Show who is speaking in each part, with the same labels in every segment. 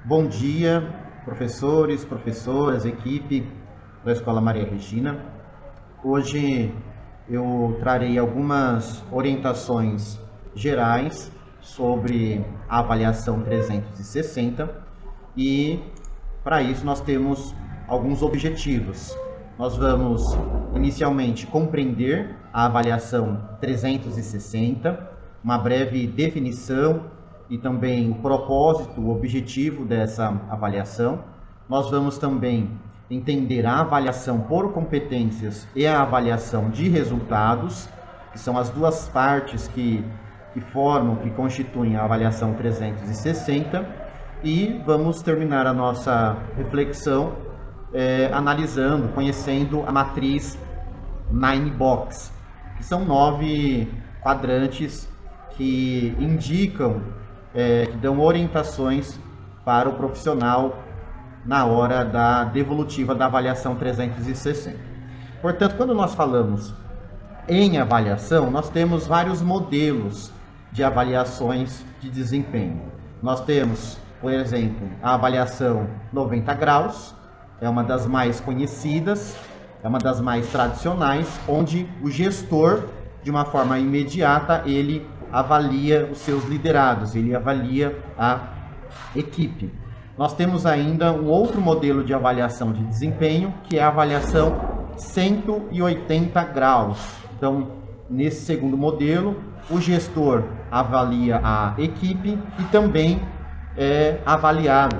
Speaker 1: Bom dia, professores, professoras, equipe da Escola Maria Regina. Hoje eu trarei algumas orientações gerais sobre a avaliação 360 e, para isso, nós temos alguns objetivos. Nós vamos, inicialmente, compreender a avaliação 360, uma breve definição e também propósito, o objetivo dessa avaliação. Nós vamos também entender a avaliação por competências e a avaliação de resultados, que são as duas partes que constituem a avaliação 360, e vamos terminar a nossa reflexão analisando, conhecendo a matriz 9Box, que são 9 quadrantes que indicam, que dão orientações para o profissional na hora da devolutiva da avaliação 360. Portanto, quando nós falamos em avaliação, nós temos vários modelos de avaliações de desempenho. Nós temos, por exemplo, a avaliação 90 graus, é uma das mais conhecidas, é uma das mais tradicionais, onde o gestor, de uma forma imediata, ele avalia os seus liderados, ele avalia a equipe. Nós temos ainda um outro modelo de avaliação de desempenho, que é a avaliação 180 graus. Então, nesse segundo modelo, o gestor avalia a equipe e também é avaliado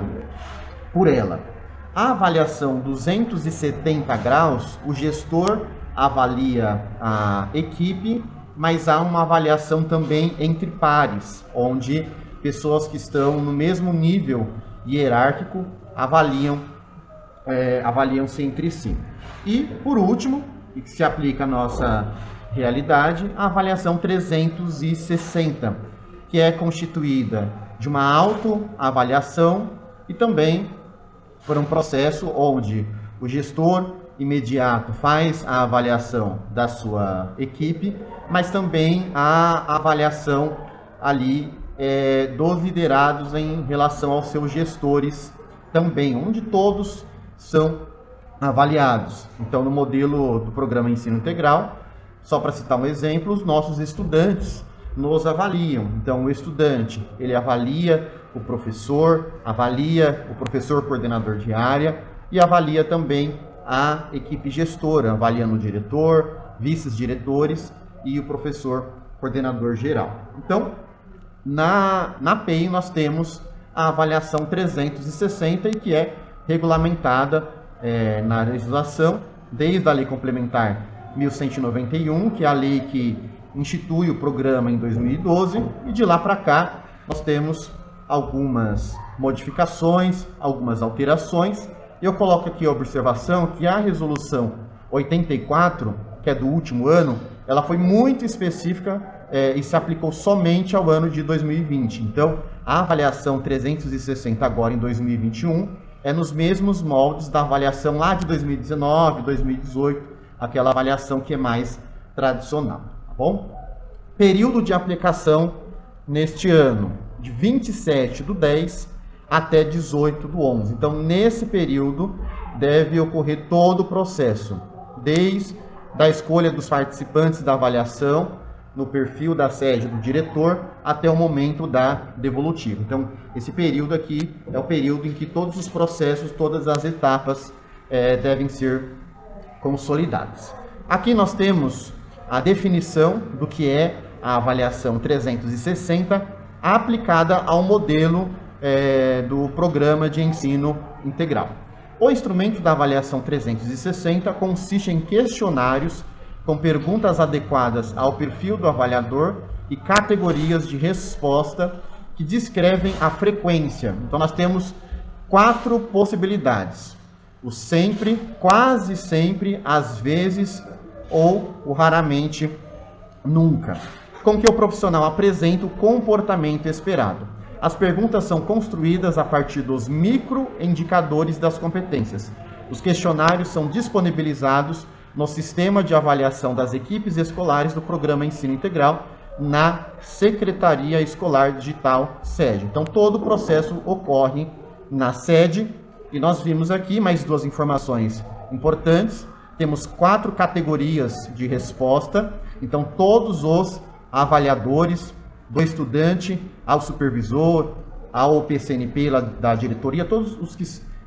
Speaker 1: por ela. A avaliação 270 graus, o gestor avalia a equipe, mas há uma avaliação também entre pares, onde pessoas que estão no mesmo nível hierárquico avaliam-se entre si. E, por último, e que se aplica à nossa realidade, a avaliação 360, que é constituída de uma autoavaliação e também por um processo onde o gestor imediato faz a avaliação da sua equipe, mas também a avaliação ali dos liderados em relação aos seus gestores também, onde todos são avaliados. Então, no modelo do programa Ensino Integral, só para citar um exemplo, os nossos estudantes nos avaliam. Então, o estudante, ele avalia o professor coordenador de área e avalia também a equipe gestora, avaliando o diretor, vice-diretores e o professor coordenador geral. Então, na APEI nós temos a avaliação 360, e que é regulamentada na legislação, desde a Lei Complementar 1191, que é a lei que institui o programa em 2012, e de lá para cá nós temos algumas modificações, algumas alterações. Eu coloco aqui a observação que a resolução 84, que é do último ano, ela foi muito específica e se aplicou somente ao ano de 2020. Então, a avaliação 360 agora em 2021 é nos mesmos moldes da avaliação lá de 2019, 2018, aquela avaliação que é mais tradicional, tá bom? Período de aplicação neste ano, de 27/10 até 18/11. Então, nesse período, deve ocorrer todo o processo, desde a escolha dos participantes da avaliação, no perfil da sede do diretor, até o momento da devolutiva. Então, esse período aqui é o período em que todos os processos, todas as etapas devem ser consolidadas. Aqui nós temos a definição do que é a avaliação 360 aplicada ao modelo do programa de ensino integral. O instrumento da avaliação 360 consiste em questionários com perguntas adequadas ao perfil do avaliador e categorias de resposta que descrevem a frequência. Então, nós temos 4 possibilidades: o sempre, quase sempre, às vezes ou o raramente nunca, com que o profissional apresenta o comportamento esperado. As perguntas são construídas a partir dos microindicadores das competências. Os questionários são disponibilizados no sistema de avaliação das equipes escolares do programa Ensino Integral, na Secretaria Escolar Digital SED. Então, todo o processo ocorre na sede, e nós vimos aqui mais duas informações importantes. Temos 4 categorias de resposta, então todos os avaliadores, do estudante ao supervisor, ao PCNP da diretoria, todos os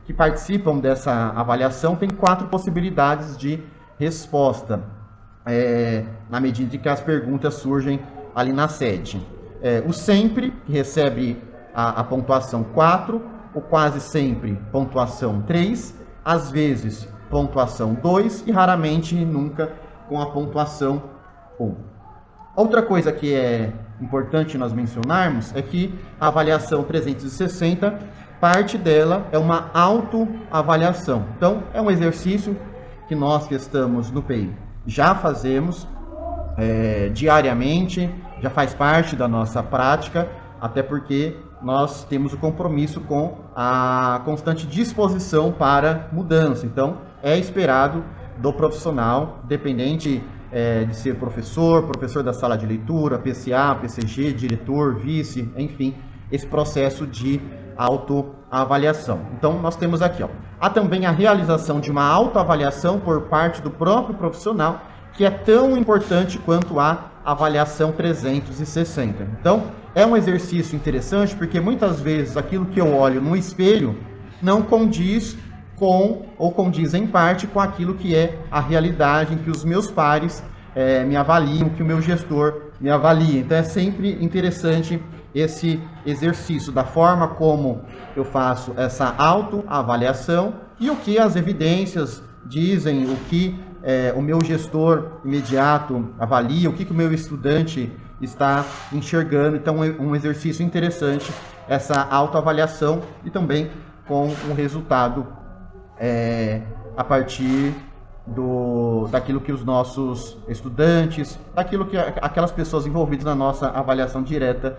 Speaker 1: que participam dessa avaliação têm 4 possibilidades de resposta, na medida em que as perguntas surgem ali na sede. O sempre, que recebe a pontuação 4, o quase sempre pontuação 3, às vezes pontuação 2 e raramente nunca com a pontuação 1. Outra coisa que é importante nós mencionarmos é que a avaliação 360, parte dela é uma autoavaliação. Então, é um exercício que nós que estamos no PEI já fazemos diariamente, já faz parte da nossa prática, até porque nós temos o compromisso com a constante disposição para mudança. Então, é esperado do profissional, dependente de ser professor da sala de leitura, PCA, PCG, diretor, vice, enfim, esse processo de autoavaliação. Então, nós temos aqui, há também a realização de uma autoavaliação por parte do próprio profissional, que é tão importante quanto a avaliação 360. Então, é um exercício interessante, porque muitas vezes aquilo que eu olho no espelho não condiz com, ou condiz em parte com aquilo que é a realidade, em que os meus pares me avaliam, que o meu gestor me avalia. Então é sempre interessante esse exercício, da forma como eu faço essa autoavaliação e o que as evidências dizem, o que o meu gestor imediato avalia, o que o meu estudante está enxergando. Então é um exercício interessante essa autoavaliação e também com um resultado a partir daquilo que os nossos estudantes, daquilo que aquelas pessoas envolvidas na nossa avaliação direta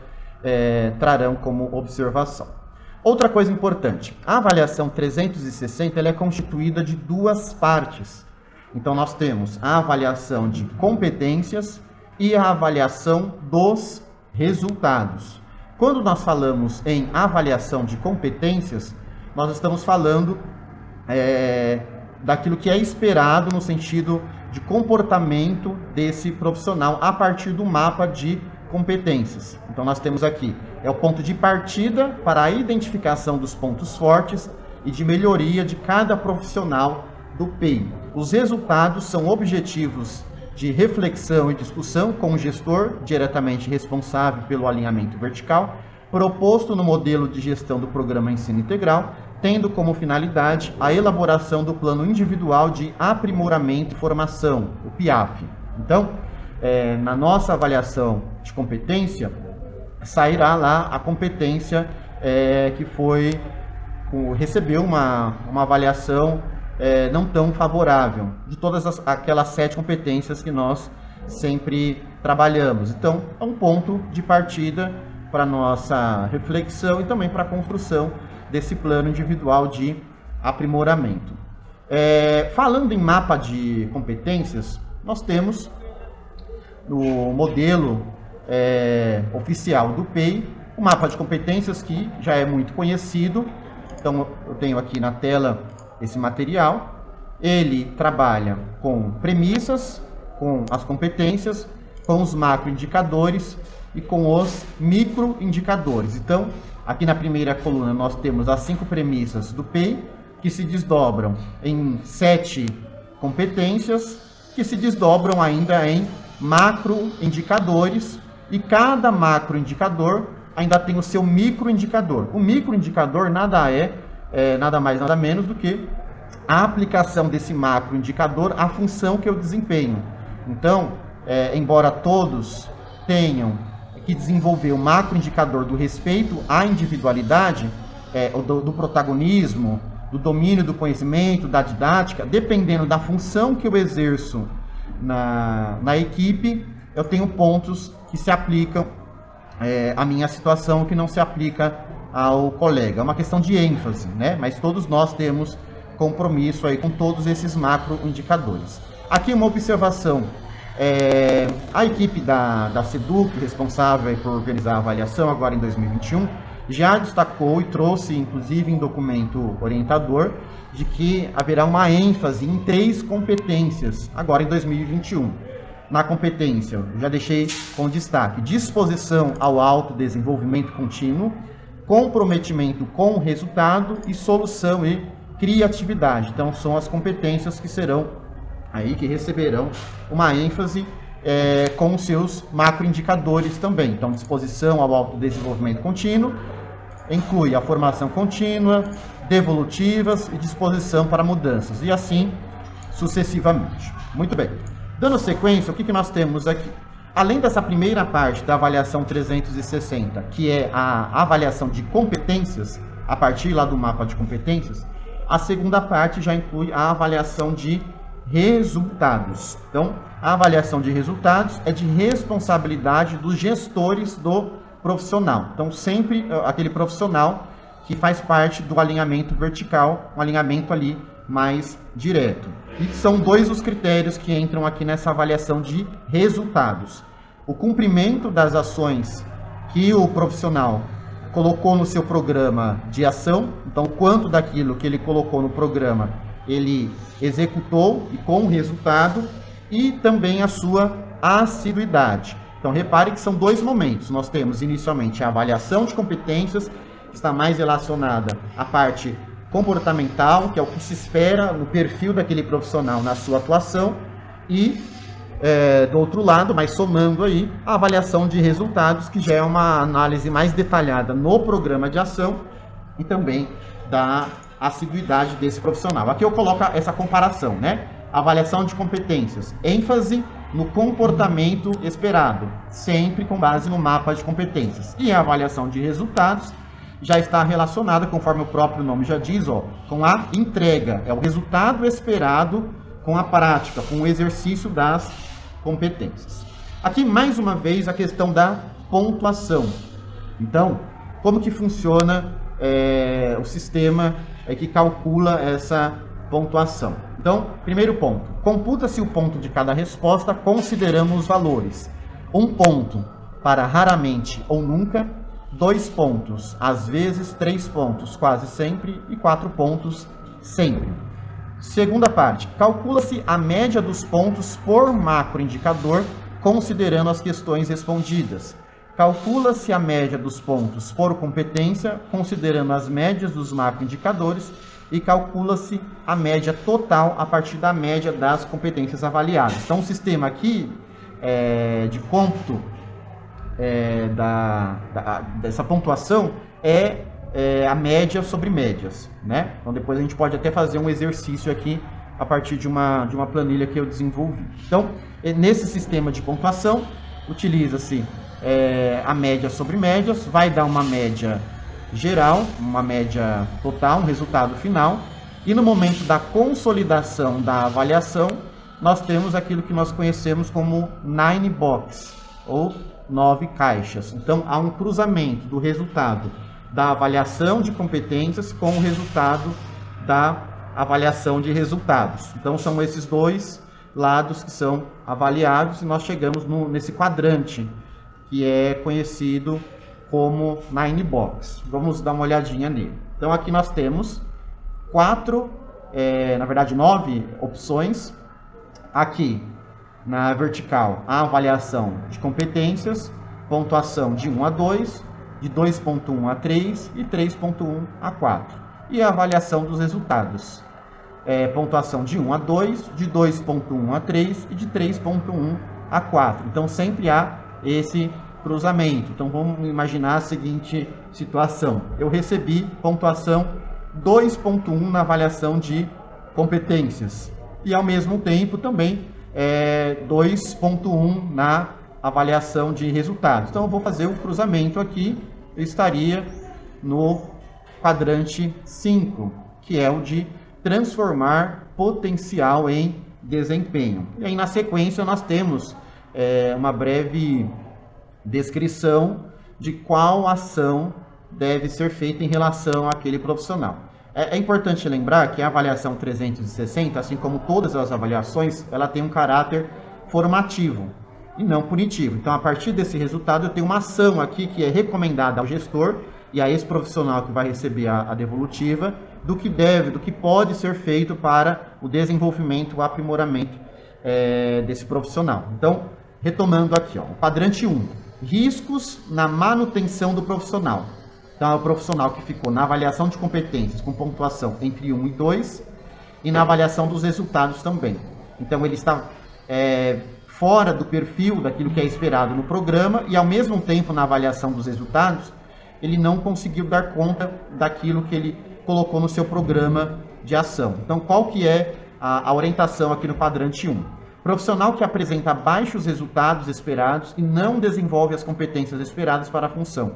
Speaker 1: trarão como observação. Outra coisa importante, a avaliação 360 ela é constituída de 2 partes. Então nós temos a avaliação de competências e a avaliação dos resultados. Quando nós falamos em avaliação de competências, nós estamos falando daquilo que é esperado no sentido de comportamento desse profissional a partir do mapa de competências. Então nós temos aqui, o ponto de partida para a identificação dos pontos fortes e de melhoria de cada profissional do PEI. Os resultados são objetivos de reflexão e discussão com o gestor diretamente responsável pelo alinhamento vertical, proposto no modelo de gestão do Programa Ensino Integral, tendo como finalidade a elaboração do Plano Individual de Aprimoramento e Formação, o PIAF. Então, na nossa avaliação de competência, sairá lá a competência que recebeu uma avaliação não tão favorável, de todas aquelas 7 competências que nós sempre trabalhamos. Então, é um ponto de partida para a nossa reflexão e também para a construção desse plano individual de aprimoramento. Falando em mapa de competências, nós temos no modelo oficial do PEI o mapa de competências, que já é muito conhecido. Então eu tenho aqui na tela esse material. Ele trabalha com premissas, com as competências, com os macroindicadores e com os microindicadores. Então, aqui na primeira coluna nós temos as 5 premissas do PEI, que se desdobram em 7 competências, que se desdobram ainda em macroindicadores, e cada macroindicador ainda tem o seu microindicador. O microindicador nada mais, nada menos do que a aplicação desse macroindicador à função que eu desempenho. Então, embora todos tenham que desenvolver o macroindicador do respeito à individualidade, do protagonismo, do domínio do conhecimento, da didática, dependendo da função que eu exerço na equipe, eu tenho pontos que se aplicam à minha situação, que não se aplica ao colega. É uma questão de ênfase, né? Mas todos nós temos compromisso aí com todos esses macroindicadores. Aqui uma observação. A equipe da SEDUC, responsável por organizar a avaliação agora em 2021, já destacou e trouxe, inclusive em documento orientador, de que haverá uma ênfase em 3 competências, agora em 2021. Na competência, eu já deixei com destaque: disposição ao autodesenvolvimento contínuo, comprometimento com o resultado e solução e criatividade. Então, são as competências que serão aí, que receberão uma ênfase com os seus macroindicadores também. Então, disposição ao autodesenvolvimento contínuo inclui a formação contínua, devolutivas e disposição para mudanças, e assim sucessivamente. Muito bem. Dando sequência, o que nós temos aqui? Além dessa primeira parte da avaliação 360, que é a avaliação de competências, a partir lá do mapa de competências, a segunda parte já inclui a avaliação de resultados. Então, a avaliação de resultados é de responsabilidade dos gestores do profissional. Então, sempre aquele profissional que faz parte do alinhamento vertical, um alinhamento ali mais direto. E são 2 os critérios que entram aqui nessa avaliação de resultados: o cumprimento das ações que o profissional colocou no seu programa de ação, então quanto daquilo que ele colocou no programa ele executou e com resultado, e também a sua assiduidade. Então repare que são 2 momentos. Nós temos inicialmente a avaliação de competências, que está mais relacionada à parte comportamental, que é o que se espera no perfil daquele profissional na sua atuação, e do outro lado, mas somando aí, a avaliação de resultados, que já é uma análise mais detalhada no programa de ação e também da assiduidade desse profissional. Aqui eu coloco essa comparação, né? Avaliação de competências, ênfase no comportamento esperado, sempre com base no mapa de competências. E a avaliação de resultados já está relacionada, conforme o próprio nome já diz, com a entrega. É o resultado esperado com a prática, com o exercício das competências. Aqui, mais uma vez, a questão da pontuação. Então, como que funciona o sistema que calcula essa pontuação? Então, primeiro ponto, computa-se o ponto de cada resposta considerando os valores. 1 ponto para raramente ou nunca, 2 pontos às vezes, 3 pontos quase sempre e 4 pontos sempre. Segunda parte, calcula-se a média dos pontos por macroindicador considerando as questões respondidas. Calcula-se a média dos pontos por competência considerando as médias dos macroindicadores e calcula-se a média total a partir da média das competências avaliadas. Então, o sistema aqui de cômputo dessa pontuação é a média sobre médias, né? Então, depois a gente pode até fazer um exercício aqui a partir de uma planilha que eu desenvolvi. Então, nesse sistema de pontuação, utiliza-se a média sobre médias, vai dar uma média geral, uma média total, um resultado final, e no momento da consolidação da avaliação, nós temos aquilo que nós conhecemos como 9 box, ou 9 caixas. Então, há um cruzamento do resultado da avaliação de competências com o resultado da avaliação de resultados. Então, são esses 2 lados que são avaliados e nós chegamos nesse quadrante que é conhecido como 9 box. Vamos dar uma olhadinha nele. Então, aqui nós temos 9 opções. Aqui, na vertical, a avaliação de competências, pontuação de 1 a 2, de 2.1 a 3 e 3.1 a 4. E a avaliação dos resultados, pontuação de 1 a 2, de 2.1 a 3 e de 3.1 a 4. Então, sempre há esse cruzamento. Então, vamos imaginar a seguinte situação. Eu recebi pontuação 2.1 na avaliação de competências e, ao mesmo tempo, também 2.1 na avaliação de resultados. Então, eu vou fazer o cruzamento aqui. Eu estaria no quadrante 5, que é o de transformar potencial em desempenho. E aí, na sequência, nós temos uma breve descrição de qual ação deve ser feita em relação àquele profissional. É importante lembrar que a avaliação 360, assim como todas as avaliações, ela tem um caráter formativo e não punitivo. Então, a partir desse resultado, eu tenho uma ação aqui que é recomendada ao gestor e a esse profissional que vai receber a devolutiva do que pode ser feito para o desenvolvimento, o aprimoramento desse profissional. Então, retomando aqui, ó, o quadrante 1, riscos na manutenção do profissional. Então, é o profissional que ficou na avaliação de competências com pontuação entre 1 e 2 e na avaliação dos resultados também. Então, ele está fora do perfil daquilo que é esperado no programa e, ao mesmo tempo, na avaliação dos resultados, ele não conseguiu dar conta daquilo que ele colocou no seu programa de ação. Então, qual que é a orientação aqui no quadrante 1? Profissional que apresenta baixos resultados esperados e não desenvolve as competências esperadas para a função.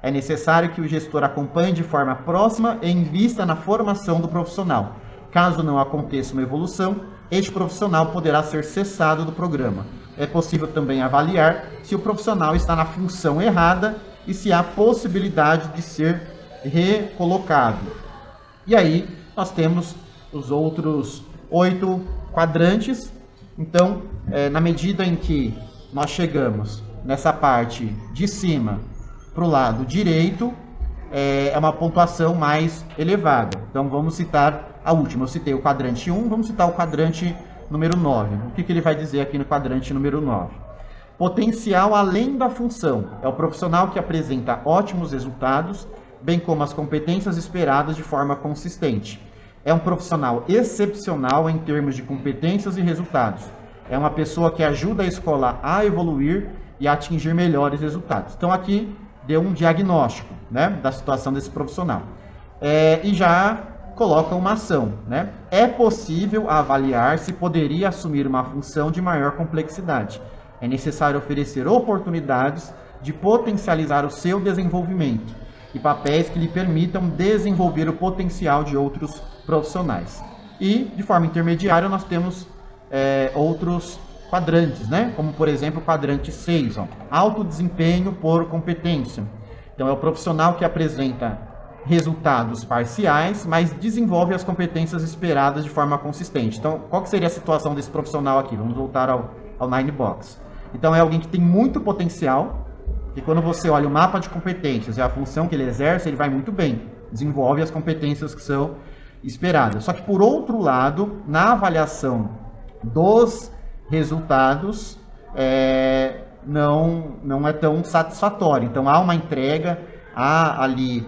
Speaker 1: É necessário que o gestor acompanhe de forma próxima e invista na formação do profissional. Caso não aconteça uma evolução, este profissional poderá ser cessado do programa. É possível também avaliar se o profissional está na função errada e se há possibilidade de ser recolocado. E aí, nós temos os outros 8 quadrantes. Então, na medida em que nós chegamos nessa parte de cima para o lado direito, é uma pontuação mais elevada. Então, vamos citar a última. Eu citei o quadrante 1, vamos citar o quadrante número 9. O que ele vai dizer aqui no quadrante número 9? Potencial além da função. É o profissional que apresenta ótimos resultados, bem como as competências esperadas de forma consistente. É um profissional excepcional em termos de competências e resultados. É uma pessoa que ajuda a escola a evoluir e a atingir melhores resultados. Então, aqui deu um diagnóstico, né, da situação desse profissional. E já coloca uma ação, né? É possível avaliar se poderia assumir uma função de maior complexidade. É necessário oferecer oportunidades de potencializar o seu desenvolvimento e papéis que lhe permitam desenvolver o potencial de outros profissionais. E, de forma intermediária, nós temos outros quadrantes, né? Como, por exemplo, o quadrante 6, ó, alto desempenho por competência. Então, é o profissional que apresenta resultados parciais, mas desenvolve as competências esperadas de forma consistente. Então, qual que seria a situação desse profissional aqui? Vamos voltar ao Nine Box. Então, é alguém que tem muito potencial, e quando você olha o mapa de competências e a função que ele exerce, ele vai muito bem, desenvolve as competências que são esperadas. Só que, por outro lado, na avaliação dos resultados, não é tão satisfatório. Então, há uma entrega, há ali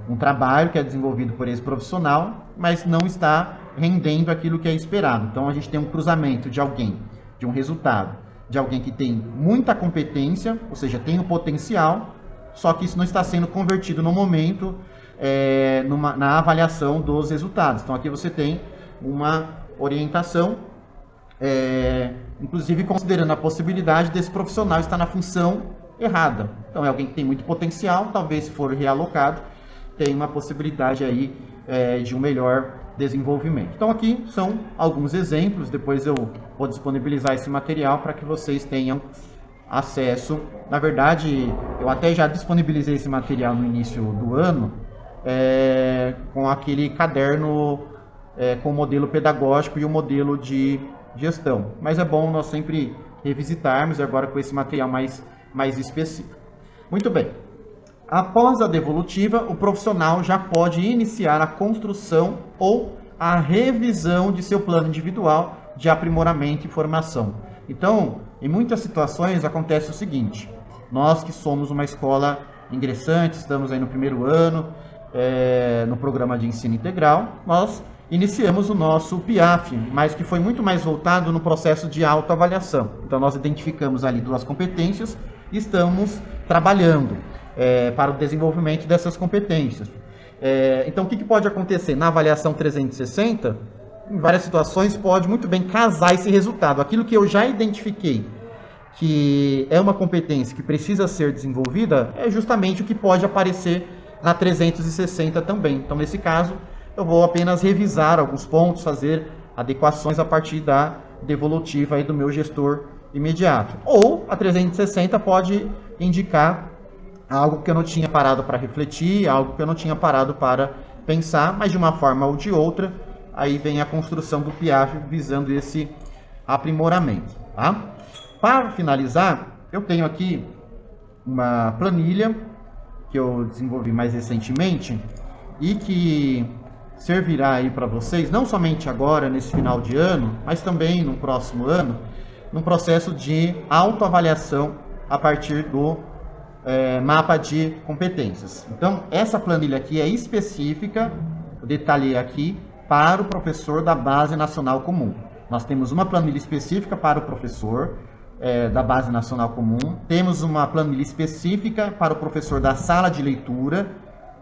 Speaker 1: um trabalho que é desenvolvido por esse profissional, mas não está rendendo aquilo que é esperado. Então, a gente tem um cruzamento de alguém, de um resultado, de alguém que tem muita competência, ou seja, tem o potencial, só que isso não está sendo convertido no momento na avaliação dos resultados. Então, aqui você tem uma orientação, inclusive considerando a possibilidade desse profissional estar na função errada. Então, é alguém que tem muito potencial, talvez se for realocado, tem uma possibilidade aí de um melhor desenvolvimento. Então, aqui são alguns exemplos, depois eu vou disponibilizar esse material para que vocês tenham acesso. Na verdade, eu até já disponibilizei esse material no início do ano, com aquele caderno com o modelo pedagógico e o modelo de gestão. Mas é bom nós sempre revisitarmos, agora com esse material mais específico. Muito bem. Após a devolutiva, o profissional já pode iniciar a construção ou a revisão de seu plano individual de aprimoramento e formação. Então, em muitas situações acontece o seguinte: nós que somos uma escola ingressante, estamos aí no primeiro ano, no programa de ensino integral, nós iniciamos o nosso PIAF, mas que foi muito mais voltado no processo de autoavaliação. Então, nós identificamos ali 2 competências e estamos trabalhando para o desenvolvimento dessas competências. Então, o que pode acontecer? Na avaliação 360, em várias situações, pode muito bem casar esse resultado. Aquilo que eu já identifiquei que é uma competência que precisa ser desenvolvida, é justamente o que pode aparecer na 360 também. Então, nesse caso, eu vou apenas revisar alguns pontos, fazer adequações a partir da devolutiva aí do meu gestor imediato. Ou a 360 pode indicar algo que eu não tinha parado para refletir, algo que eu não tinha parado para pensar, mas de uma forma ou de outra, aí vem a construção do PIAF visando esse aprimoramento. Tá? Para finalizar, eu tenho aqui uma planilha que eu desenvolvi mais recentemente e que servirá aí para vocês, não somente agora, nesse final de ano, mas também no próximo ano, num processo de autoavaliação a partir do mapa de competências. Então, essa planilha aqui é específica, eu detalhei aqui, para o professor da Base Nacional Comum. Nós temos uma planilha específica para o professor da Base Nacional Comum, temos uma planilha específica para o professor da Sala de Leitura,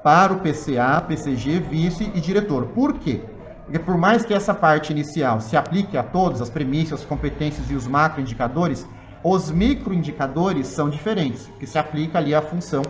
Speaker 1: para o PCA, PCG, vice e diretor. Por quê? Porque por mais que essa parte inicial se aplique a todos, as premissas, as competências e os macroindicadores, os microindicadores são diferentes, que se aplica ali à função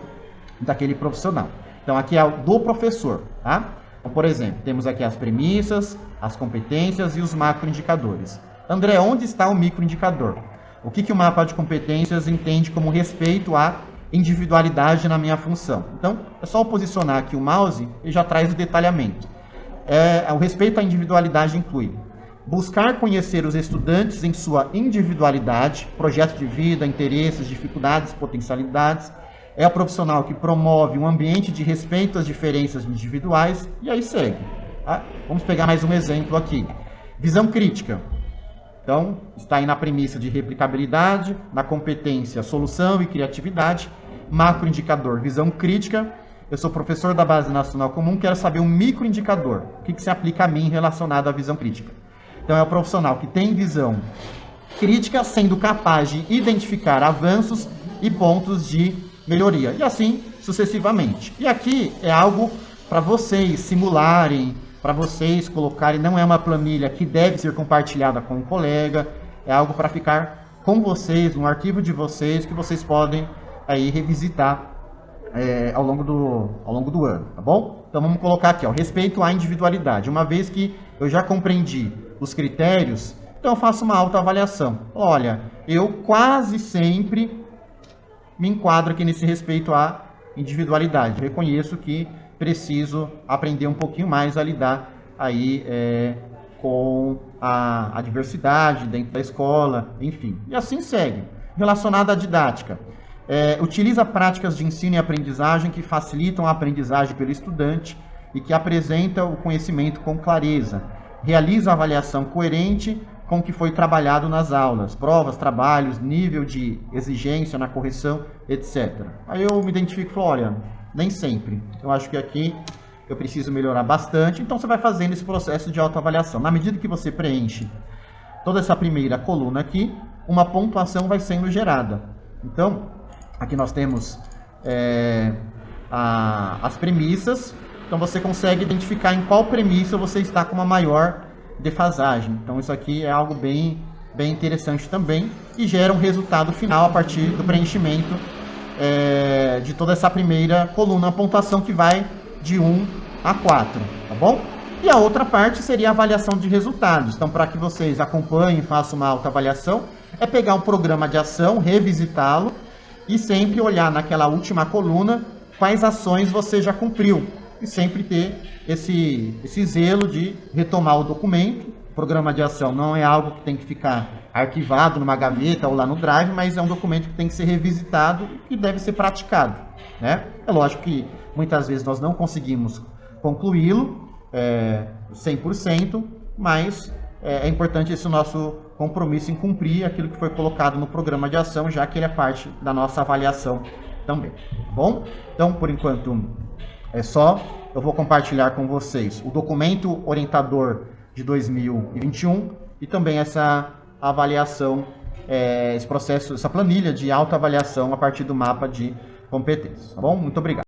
Speaker 1: daquele profissional. Então aqui é o do professor, tá? Então, por exemplo, temos aqui as premissas, as competências e os macroindicadores. André, onde está o microindicador? O que o mapa de competências entende como respeito à individualidade na minha função? Então, é só eu posicionar aqui o mouse e já traz o detalhamento. O respeito à individualidade inclui buscar conhecer os estudantes em sua individualidade, projeto de vida, interesses, dificuldades, potencialidades. É o profissional que promove um ambiente de respeito às diferenças individuais, e aí segue. Tá? Vamos pegar mais um exemplo aqui. Visão crítica. Então, está aí na premissa de replicabilidade, na competência, solução e criatividade. Macroindicador, visão crítica. Eu sou professor da Base Nacional Comum, quero saber um microindicador. O que se aplica a mim relacionado à visão crítica? Então, é o profissional que tem visão crítica, sendo capaz de identificar avanços e pontos de melhoria. E assim, sucessivamente. E aqui é algo para vocês simularem, para vocês colocarem, não é uma planilha que deve ser compartilhada com um colega, é algo para ficar com vocês, no arquivo de vocês, que vocês podem aí revisitar ao longo do ano, tá bom? Então vamos colocar aqui, ó, respeito à individualidade. Uma vez que eu já compreendi os critérios, então eu faço uma autoavaliação. Olha, eu quase sempre me enquadro aqui nesse respeito à individualidade. Reconheço que preciso aprender um pouquinho mais a lidar aí com a diversidade dentro da escola, enfim. E assim segue. Relacionado à didática. Utiliza práticas de ensino e aprendizagem que facilitam a aprendizagem pelo estudante e que apresentam o conhecimento com clareza. Realiza avaliação coerente com o que foi trabalhado nas aulas, provas, trabalhos, nível de exigência na correção, etc. Aí eu me identifico e falo, olha, nem sempre. Eu acho que aqui eu preciso melhorar bastante. Então você vai fazendo esse processo de autoavaliação. Na medida que você preenche toda essa primeira coluna aqui, uma pontuação vai sendo gerada. Então, aqui nós temos as premissas. Então você consegue identificar em qual premissa você está com uma maior defasagem. Então isso aqui é algo bem interessante também e gera um resultado final a partir do preenchimento de toda essa primeira coluna, a pontuação que vai de 1 a 4, tá bom? E a outra parte seria a avaliação de resultados. Então, para que vocês acompanhem, façam uma autoavaliação, é pegar um programa de ação, revisitá-lo e sempre olhar naquela última coluna quais ações você já cumpriu. E sempre ter esse zelo de retomar o documento. O programa de ação não é algo que tem que ficar arquivado numa gaveta ou lá no Drive, mas é um documento que tem que ser revisitado e que deve ser praticado, né? É lógico que muitas vezes nós não conseguimos concluí-lo 100%, mas é importante esse nosso compromisso em cumprir aquilo que foi colocado no programa de ação, já que ele é parte da nossa avaliação também. Bom, então por enquanto é só. Eu vou compartilhar com vocês o documento orientador de 2021 e também essa avaliação, esse processo, essa planilha de autoavaliação a partir do mapa de competências. Tá bom? Muito obrigado.